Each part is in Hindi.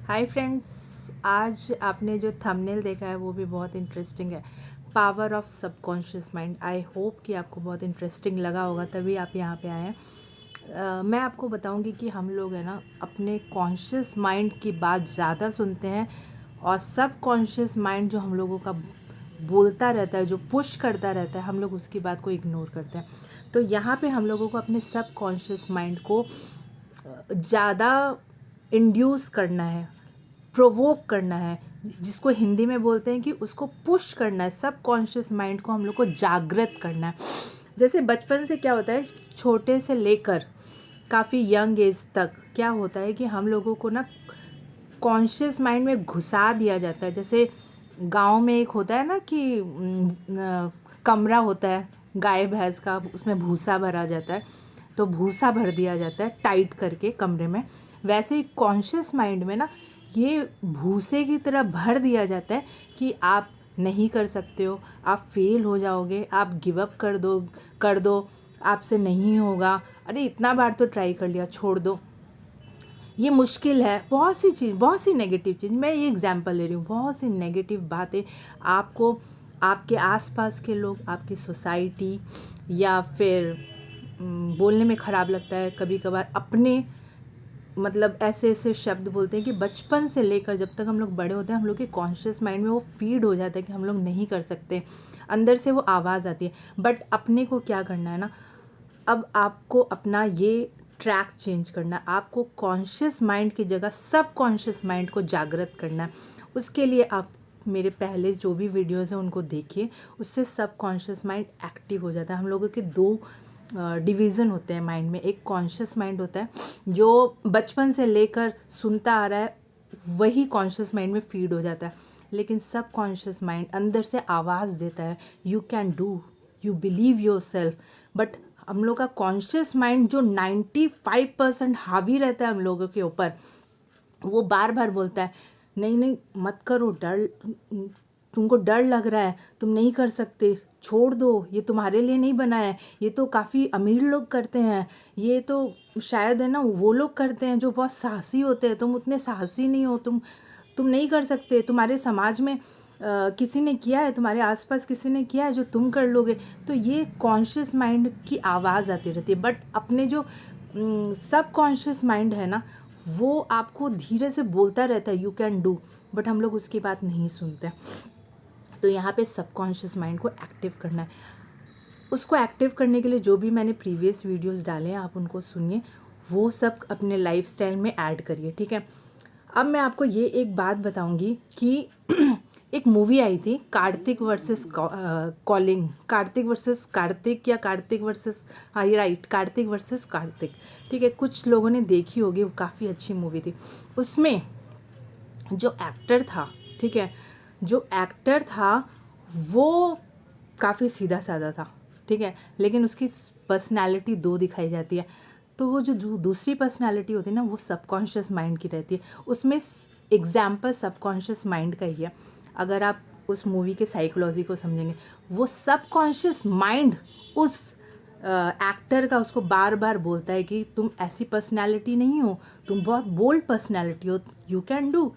हाय फ्रेंड्स, आज आपने जो थंबनेल देखा है वो भी बहुत इंटरेस्टिंग है। Power of subconscious mind. I hope कि आपको बहुत इंटरेस्टिंग लगा होगा, तभी आप यहाँ पे आए हैं। मैं आपको बताऊंगी कि हम लोग है ना अपने कॉन्शियस माइंड की बात ज़्यादा सुनते हैं और सबकॉन्शियस माइंड जो हम लोगों का बोलता रहता है, जो पुश करता रहता है, हम लोग उसकी बात को इग्नोर करते हैं। तो यहाँ पे हम लोगों को अपने सबकॉन्शियस माइंड को ज़्यादा इंड्यूस करना है, प्रोवोक करना है, जिसको हिंदी में बोलते हैं कि उसको पुश करना है। सब कॉन्शियस माइंड को हम लोग को जागृत करना है। जैसे बचपन से क्या होता है, छोटे से लेकर काफ़ी यंग एज तक क्या होता है कि हम लोगों को ना कॉन्शियस माइंड में घुसा दिया जाता है। जैसे गांव में एक होता है ना कि कमरा होता है गाय भैंस का, उसमें भूसा भरा जाता है, तो भूसा भर दिया जाता है टाइट करके कमरे में। वैसे ही कॉन्शियस माइंड में ना ये भूसे की तरह भर दिया जाता है कि आप नहीं कर सकते हो, आप फेल हो जाओगे, आप गिव अप कर दो, आपसे नहीं होगा, अरे इतना बार तो ट्राई कर लिया, छोड़ दो, ये मुश्किल है। बहुत सी चीज़, बहुत सी नेगेटिव चीज़, मैं ये एग्जांपल ले रही हूँ, बहुत सी नेगेटिव बातें आपको आपके आसपास के लोग, आपकी सोसाइटी, या फिर बोलने में ख़राब लगता है कभी कभार अपने, मतलब ऐसे ऐसे शब्द बोलते हैं कि बचपन से लेकर जब तक हम लोग बड़े होते हैं हम लोग के कॉन्शियस माइंड में वो फीड हो जाता है कि हम लोग नहीं कर सकते, अंदर से वो आवाज़ आती है। बट अपने को क्या करना है ना, अब आपको अपना ये ट्रैक चेंज करना है। आपको कॉन्शियस माइंड की जगह सब कॉन्शियस माइंड को जागृत करना है। उसके लिए आप मेरे पहले जो भी वीडियोज़ हैं उनको देखिए, उससे सब कॉन्शियस माइंड एक्टिव हो जाता है। हम लोगों के दो डिवीज़न होते हैं माइंड में। एक कॉन्शियस माइंड होता है जो बचपन से लेकर सुनता आ रहा है, वही कॉन्शियस माइंड में फीड हो जाता है। लेकिन सब कॉन्शियस माइंड अंदर से आवाज़ देता है, you can do, you believe your self. But हम लोग का कॉन्शियस माइंड जो 95% हावी रहता है हम लोगों के ऊपर, वो बार बार बोलता है नहीं नहीं मत करो, डर, तुमको डर लग रहा है, तुम नहीं कर सकते, छोड़ दो, ये तुम्हारे लिए नहीं बना है, ये तो काफ़ी अमीर लोग करते हैं, ये तो शायद है ना वो लोग करते हैं जो बहुत साहसी होते हैं, तुम उतने साहसी नहीं हो, तुम नहीं कर सकते, तुम्हारे समाज में किसी ने किया है, तुम्हारे आसपास किसी ने किया है जो तुम कर लोगे। तो ये कॉन्शियस माइंड की आवाज़ आती रहती है। बट अपने जो सब कॉन्शियस माइंड है ना, वो आपको धीरे से बोलता रहता है यू कैन डू, बट हम लोग उसकी बात नहीं सुनते। तो यहाँ पे सबकॉन्शियस माइंड को एक्टिव करना है। उसको एक्टिव करने के लिए जो भी मैंने प्रीवियस वीडियोस डाले हैं आप उनको सुनिए, वो सब अपने लाइफस्टाइल में ऐड करिए, ठीक है। अब मैं आपको ये एक बात बताऊंगी कि एक मूवी आई थी Kartik versus calling, Kartik versus Kartik, या कार्तिक वर्सेस, हाँ ये राइट, कार्तिक वर्सेस कार्तिक, ठीक है। कुछ लोगों ने देखी होगी, वो काफ़ी अच्छी मूवी थी। उसमें जो एक्टर था, ठीक है, जो एक्टर था वो काफ़ी सीधा साधा था, ठीक है, लेकिन उसकी पर्सनालिटी दो दिखाई जाती है। तो वो जो दूसरी पर्सनालिटी होती है ना, वो सबकॉन्शियस माइंड की रहती है। उसमें एग्जाम्पल सबकॉन्शियस माइंड का ही है। अगर आप उस मूवी के साइकोलॉजी को समझेंगे, वो सबकॉन्शियस माइंड उस एक्टर का उसको बार बार बोलता है कि तुम ऐसी पर्सनालिटी नहीं हो, तुम बहुत बोल्ड पर्सनालिटी हो, you can do,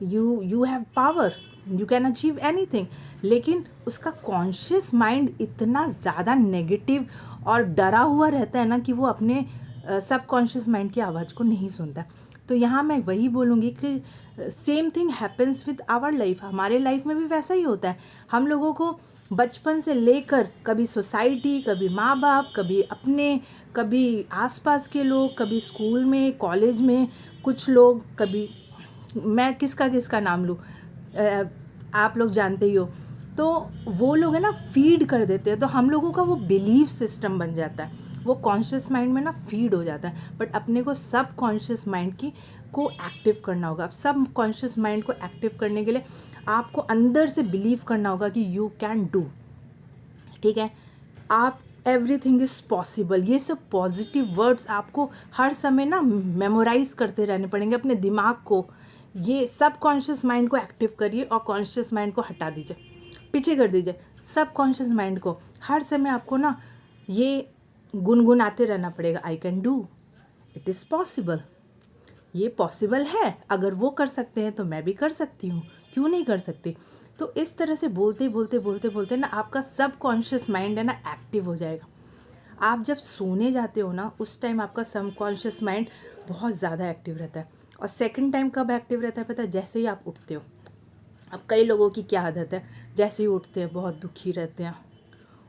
you have power, you can achieve anything. लेकिन उसका कॉन्शियस माइंड इतना ज़्यादा नेगेटिव और डरा हुआ रहता है ना कि वो अपने सबकॉन्शियस माइंड की आवाज़ को नहीं सुनता। तो यहाँ मैं वही बोलूँगी कि same thing happens with our life. हमारे लाइफ में भी वैसा ही होता है। हम लोगों को बचपन से लेकर कभी सोसाइटी, कभी माँ बाप, कभी अपने, कभी आसपास के लोग, कभी स्कूल में, कॉलेज में कुछ लोग, कभी मैं किसका नाम लूँ, आप लोग जानते ही हो। तो वो लोग है ना फीड कर देते हैं, तो हम लोगों का वो बिलीफ सिस्टम बन जाता है, वो कॉन्शियस माइंड में ना फीड हो जाता है। बट अपने को सब कॉन्शियस माइंड की को एक्टिव करना होगा। अब सब कॉन्शियस माइंड को एक्टिव करने के लिए आपको अंदर से बिलीव करना होगा कि यू कैन डू, ठीक है, आप एवरीथिंग इज़ पॉसिबल। ये सब पॉजिटिव वर्ड्स आपको हर समय ना मेमोराइज करते रहने पड़ेंगे अपने दिमाग को। ये सब कॉन्शियस माइंड को एक्टिव करिए और कॉन्शियस माइंड को हटा दीजिए, पीछे कर दीजिए। सब कॉन्शियस माइंड को हर समय आपको ना ये गुनगुनाते रहना पड़ेगा, I can do, it is possible, ये पॉसिबल है, अगर वो कर सकते हैं तो मैं भी कर सकती हूँ, क्यों नहीं कर सकती। तो इस तरह से बोलते बोलते बोलते बोलते ना आपका सबकॉन्शियस माइंड है ना एक्टिव हो जाएगा। आप जब सोने जाते हो ना उस टाइम आपका सबकॉन्शियस माइंड बहुत ज़्यादा एक्टिव रहता है। और सेकंड टाइम कब एक्टिव रहता है पता है? जैसे ही आप उठते हो। अब कई लोगों की क्या आदत है, जैसे ही उठते हैं बहुत दुखी रहते हैं,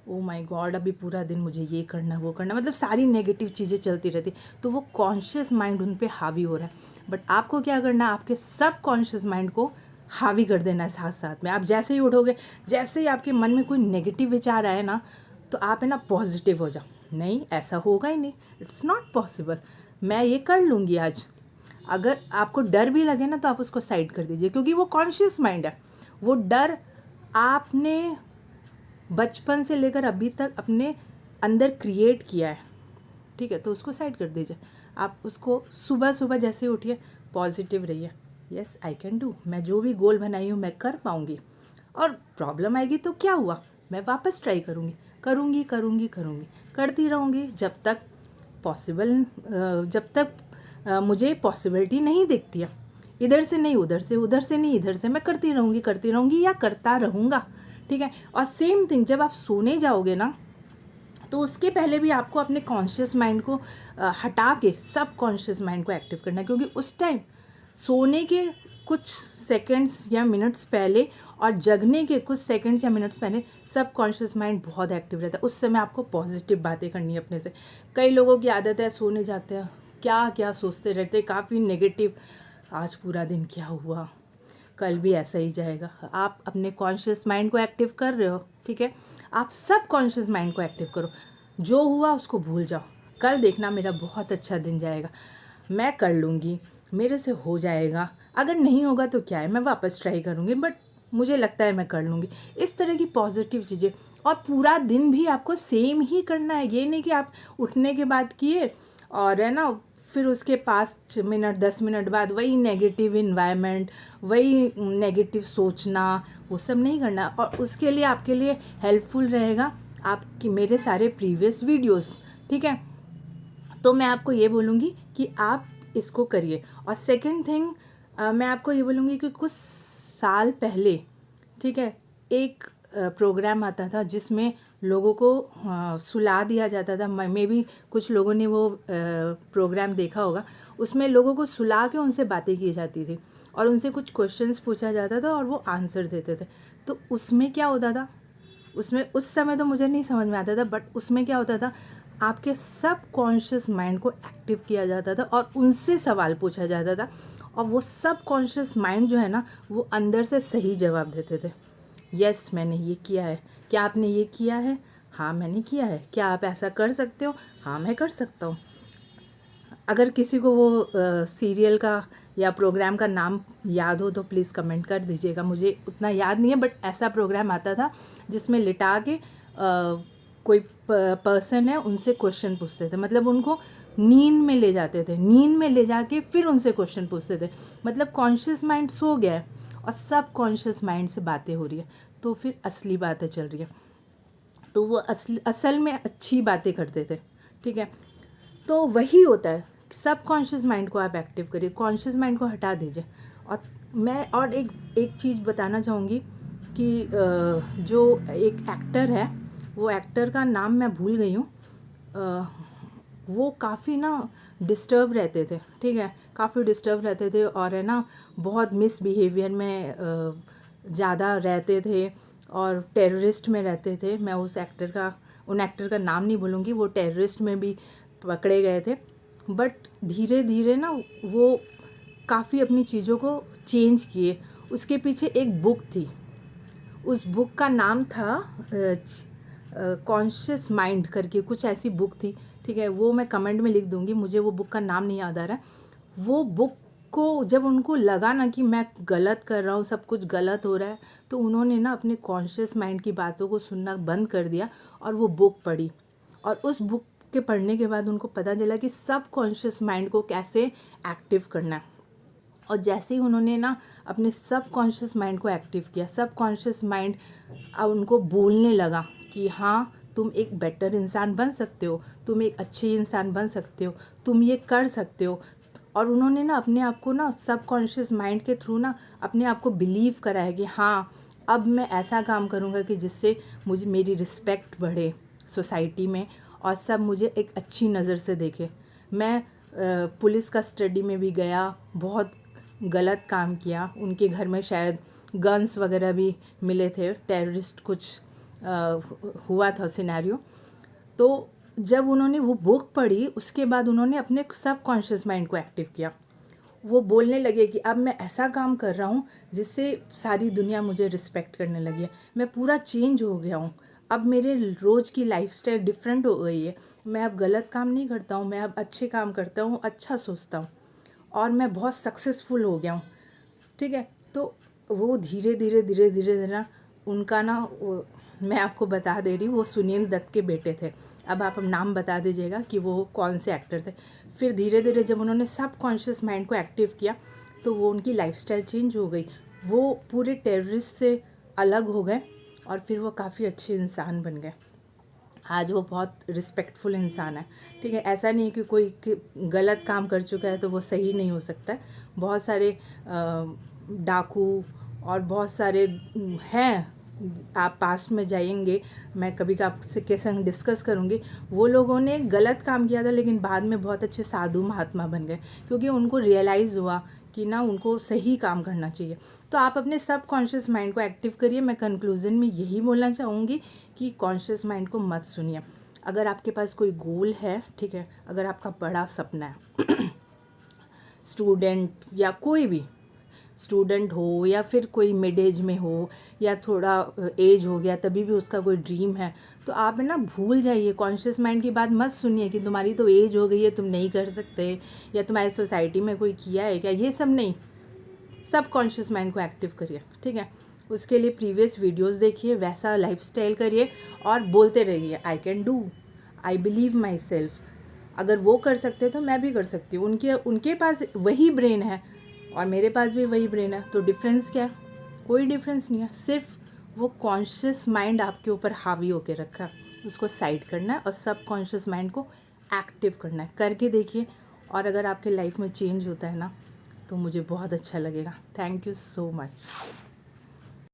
ओ माय गॉड अभी पूरा दिन मुझे ये करना वो करना, मतलब सारी नेगेटिव चीज़ें चलती रहती, तो वो कॉन्शियस माइंड उन पे हावी हो रहा है। बट आपको क्या करना है, आपके सब कॉन्शियस माइंड को हावी कर देना है साथ साथ में। आप जैसे ही उठोगे, जैसे ही आपके मन में कोई नेगेटिव विचार आए ना, तो आप है ना पॉजिटिव हो जाओ, नहीं ऐसा होगा ही नहीं, इट्स नॉट पॉसिबल, मैं ये कर लूँगी आज। अगर आपको डर भी लगे ना तो आप उसको साइड कर दीजिए, क्योंकि वो कॉन्शियस माइंड है। वो डर आपने बचपन से लेकर अभी तक अपने अंदर क्रिएट किया है, ठीक है, तो उसको साइड कर दीजिए। आप उसको सुबह सुबह जैसे ही उठिए पॉजिटिव रहिए, यस आई कैन डू, मैं जो भी गोल बनाई हूँ मैं कर पाऊँगी। और प्रॉब्लम आएगी तो क्या हुआ, मैं वापस ट्राई करूँगी करूँगी करूँगी करूँगी, करती रहूँगी जब तक पॉसिबल, जब तक मुझे पॉसिबिलिटी नहीं दिखती है। इधर से नहीं उधर से, उधर से नहीं इधर से, मैं करती रहूँगी या करता रहूँगा, ठीक है। और सेम थिंग जब आप सोने जाओगे ना, तो उसके पहले भी आपको अपने कॉन्शियस माइंड को हटा के सब कॉन्शियस माइंड को एक्टिव करना है, क्योंकि उस टाइम सोने के कुछ सेकंड्स या मिनट्स पहले और जगने के कुछ सेकंड्स या मिनट्स पहले सब कॉन्शियस माइंड बहुत एक्टिव रहता है। उस समय आपको पॉजिटिव बातें करनी है अपने से। कई लोगों की आदत है सोने जाते हैं क्या क्या सोचते रहते हैं, काफ़ी नेगेटिव, आज पूरा दिन क्या हुआ, कल भी ऐसा ही जाएगा। आप अपने कॉन्शियस माइंड को एक्टिव कर रहे हो, ठीक है, आप सब कॉन्शियस माइंड को एक्टिव करो। जो हुआ उसको भूल जाओ, कल देखना मेरा बहुत अच्छा दिन जाएगा, मैं कर लूँगी, मेरे से हो जाएगा, अगर नहीं होगा तो क्या है, मैं वापस ट्राई करूँगी, बट मुझे लगता है मैं कर लूँगी। इस तरह की पॉजिटिव चीज़ें। और पूरा दिन भी आपको सेम ही करना है, ये नहीं कि आप उठने के बाद किए और है ना फिर उसके 5 मिनट 10 मिनट बाद वही नेगेटिव इन्वायरमेंट, वही नेगेटिव सोचना, वो सब नहीं करना। और उसके लिए आपके लिए हेल्पफुल रहेगा आपकी मेरे सारे प्रीवियस वीडियोस, ठीक है। तो मैं आपको ये बोलूँगी कि आप इसको करिए। और सेकंड थिंग मैं आपको ये बोलूँगी कि कुछ साल पहले, ठीक है, एक प्रोग्राम आता था जिसमें लोगों को सुला दिया जाता था। मे भी कुछ लोगों ने वो प्रोग्राम देखा होगा। उसमें लोगों को सुला के उनसे बातें की जाती थी और उनसे कुछ क्वेश्चंस पूछा जाता था और वो आंसर देते थे। तो उसमें क्या होता था, उसमें उस समय तो मुझे नहीं समझ में आता था, बट उसमें क्या होता था, आपके सब कॉन्शियस माइंड को एक्टिव किया जाता था और उनसे सवाल पूछा जाता था, और वो सब कॉन्शियस माइंड जो है ना, वो अंदर से सही जवाब देते थे। यस मैंने ये किया है, क्या आपने ये किया है, हाँ मैंने किया है, क्या आप ऐसा कर सकते हो, हाँ मैं कर सकता हूँ। अगर किसी को वो सीरियल का या प्रोग्राम का नाम याद हो तो प्लीज़ कमेंट कर दीजिएगा, मुझे उतना याद नहीं है, बट ऐसा प्रोग्राम आता था जिसमें लिटा के कोई पर्सन है उनसे क्वेश्चन पूछते थे, मतलब उनको नींद में ले जाते थे, नींद में ले जाके फिर उनसे क्वेश्चन पूछते थे। मतलब कॉन्शियस माइंड सो गया है और सब कॉन्शियस माइंड से बातें हो रही है, तो फिर असली बातें चल रही है, तो वो असल में अच्छी बातें करते थे, ठीक है। तो वही होता है, सब कॉन्शियस माइंड को आप एक्टिव करिए, कॉन्शियस माइंड को हटा दीजिए। और मैं और एक चीज़ बताना चाहूँगी कि जो एक एक्टर है, वो एक्टर का नाम मैं भूल गई हूँ, वो काफ़ी ना डिस्टर्ब रहते थे, ठीक है, काफ़ी डिस्टर्ब रहते थे और है ना बहुत मिसबिहेवियर में ज़्यादा रहते थे और टेररिस्ट में रहते थे। मैं उन एक्टर का नाम नहीं बोलूँगी, वो टेररिस्ट में भी पकड़े गए थे, बट धीरे धीरे ना वो काफ़ी अपनी चीज़ों को चेंज किए। उसके पीछे एक बुक थी, उस बुक का नाम था कॉन्शियस माइंड करके कुछ ऐसी बुक थी, ठीक है, वो मैं कमेंट में लिख दूँगी, मुझे वो बुक का नाम नहीं याद आ रहा है। वो बुक को जब उनको लगा ना कि मैं गलत कर रहा हूँ, सब कुछ गलत हो रहा है, तो उन्होंने ना अपने कॉन्शियस माइंड की बातों को सुनना बंद कर दिया और वो बुक पढ़ी। और उस बुक के पढ़ने के बाद उनको पता चला कि सब कॉन्शियस माइंड को कैसे एक्टिव करना है। और जैसे ही उन्होंने ना अपने सब कॉन्शियस माइंड को एक्टिव किया, सब कॉन्शियस माइंड उनको बोलने लगा कि हाँ तुम एक बेटर इंसान बन सकते हो, तुम एक अच्छे इंसान बन सकते हो, तुम ये कर सकते हो। और उन्होंने ना अपने आप को ना सबकॉन्शियस माइंड के थ्रू ना अपने आप को बिलीव कराया कि हाँ अब मैं ऐसा काम करूँगा कि जिससे मुझे मेरी रिस्पेक्ट बढ़े सोसाइटी में और सब मुझे एक अच्छी नज़र से देखे। मैं पुलिस का स्टडी में भी गया, बहुत गलत काम किया। उनके घर में शायद गन्स वगैरह भी मिले थे, टेररिस्ट कुछ हुआ था सिनेरियो। तो जब उन्होंने वो बुक पढ़ी उसके बाद उन्होंने अपने सब कॉन्शियस माइंड को एक्टिव किया। वो बोलने लगे कि अब मैं ऐसा काम कर रहा हूँ जिससे सारी दुनिया मुझे रिस्पेक्ट करने लगी है, मैं पूरा चेंज हो गया हूँ, अब मेरे रोज़ की लाइफस्टाइल डिफरेंट हो गई है, मैं अब गलत काम नहीं करता हूँ, मैं अब अच्छे काम करता हूँ, अच्छा सोचता हूँ और मैं बहुत सक्सेसफुल हो गया हूँ। ठीक है, तो वो धीरे धीरे ना उनका ना मैं आपको बता दे रही हूँ, वो सुनील दत्त के बेटे थे। अब आप नाम बता दीजिएगा कि वो कौन से एक्टर थे। फिर धीरे धीरे जब उन्होंने सब कॉन्शियस माइंड को एक्टिव किया तो वो उनकी लाइफस्टाइल चेंज हो गई, वो पूरे टेररिस्ट से अलग हो गए और फिर वो काफ़ी अच्छे इंसान बन गए। आज वो बहुत रिस्पेक्टफुल इंसान है। ठीक है, ऐसा नहीं कि कोई गलत काम कर चुका है तो वो सही नहीं हो सकता है। बहुत सारे डाकू और बहुत सारे हैं, आप पास्ट में जाएंगे, मैं कभी आपसे के संग डिस्कस करूँगी। वो लोगों ने गलत काम किया था लेकिन बाद में बहुत अच्छे साधु महात्मा बन गए क्योंकि उनको रियलाइज़ हुआ कि ना उनको सही काम करना चाहिए। तो आप अपने सब कॉन्शियस माइंड को एक्टिव करिए। मैं कंक्लूज़न में यही बोलना चाहूँगी कि कॉन्शियस माइंड को मत सुनिए। अगर आपके पास कोई गोल है, ठीक है, अगर आपका बड़ा सपना है स्टूडेंट या कोई भी स्टूडेंट हो या फिर कोई मिड एज में हो या थोड़ा एज हो गया तभी भी उसका कोई ड्रीम है, तो आप ना भूल जाइए, कॉन्शियस माइंड की बात मत सुनिए कि तुम्हारी तो एज हो गई है, तुम नहीं कर सकते, या तुम्हारी सोसाइटी में कोई किया है क्या, ये सब नहीं। सब कॉन्शियस माइंड को एक्टिव करिए। ठीक है, उसके लिए प्रीवियस वीडियोस देखिए, वैसा लाइफस्टाइल करिए और बोलते रहिए I can do, I believe my self. अगर वो कर सकते तो मैं भी कर सकती हूँ। उनके पास वही ब्रेन है और मेरे पास भी वही ब्रेन है, तो डिफरेंस क्या है? कोई डिफरेंस नहीं है। सिर्फ वो कॉन्शियस माइंड आपके ऊपर हावी होके रखा है, उसको साइड करना है और सब कॉन्शियस माइंड को एक्टिव करना है। करके देखिए, और अगर आपके लाइफ में चेंज होता है ना तो मुझे बहुत अच्छा लगेगा। Thank you so much.